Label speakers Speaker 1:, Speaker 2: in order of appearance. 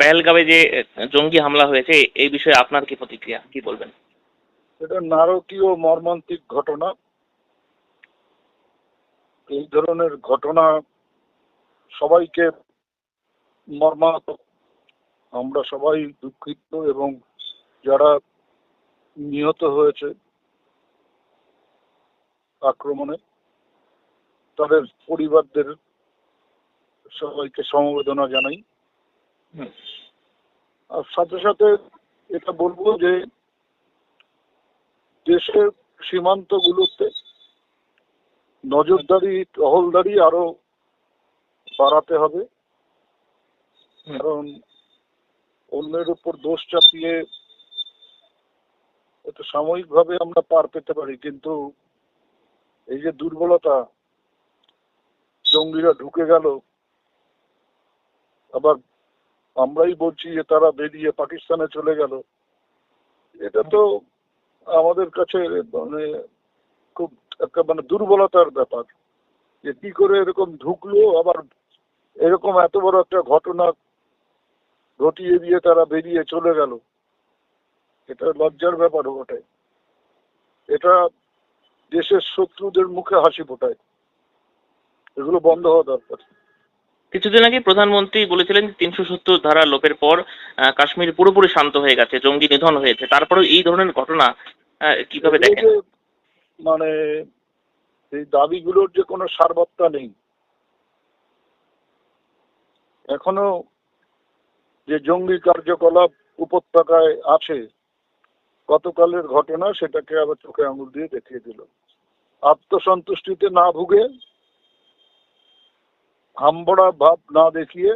Speaker 1: পেহেলগাঁওয়ে যে জঙ্গি হামলা হয়েছে, এই বিষয়ে আপনার কি প্রতিক্রিয়া, কি বলবেন?
Speaker 2: এটা নারকীয় মর্মান্তিক ঘটনা। এই ধরনের ঘটনা সবাইকে মর্মাহত। আমরা সবাই দুঃখিত এবং যারা নিহত হয়েছে আক্রমণে তাদের পরিবারদের সবাইকে সমবেদনা জানাই।
Speaker 1: হুম।
Speaker 2: আর সাথে সাথে এটা বলবো যে দেশের সীমান্তগুলোতে নজরদারি, টহলদারি আরো বাড়াতে হবে। কারণ অন্যের উপর দোষ চাপিয়ে এটা সাময়িকভাবে আমরা পার পেতে পারি, কিন্তু এই যে দুর্বলতা, জঙ্গিরা ঢুকে গেল, আবার আমরাই বলছি যে তারা বেরিয়ে পাকিস্তানে চলে গেল, এটা তো আমাদের কাছে মানে খুব একটা মানে দুর্বলতার ব্যাপার যে কি করে এরকম ঢুকলো, আবার এরকম এত বড় একটা ঘটনা ঘটিয়ে দিয়ে তারা বেরিয়ে চলে গেল। এটা লজ্জার ব্যাপার বটে। এটা দেশের শত্রুদের মুখে হাসি ফোটায়। এগুলো বন্ধ হওয়া দরকার।
Speaker 1: কিছুদিন আগে প্রধানমন্ত্রী বলেছিলেন ৩৭০ ধারা লোপের পর কাশ্মীর পুরোপুরি শান্ত হয়ে গেছে, জঙ্গি নিধন হয়েছে। তারপরেও এই ধরনের ঘটনা কিভাবে
Speaker 2: এই
Speaker 1: দেখেন?
Speaker 2: যে মানে এই দাবিগুলোর যে কোনো সারবত্তা নেই। এখনো যে জঙ্গি কার্যকলাপ উপত্যকায় আছে, গতকালের ঘটনা সেটাকে আবার চোখে আঙুল দিয়ে দেখিয়ে দিল। আত্মসন্তুষ্টিতে না ভুগে, হাম্বড়া ভাব না দেখিয়ে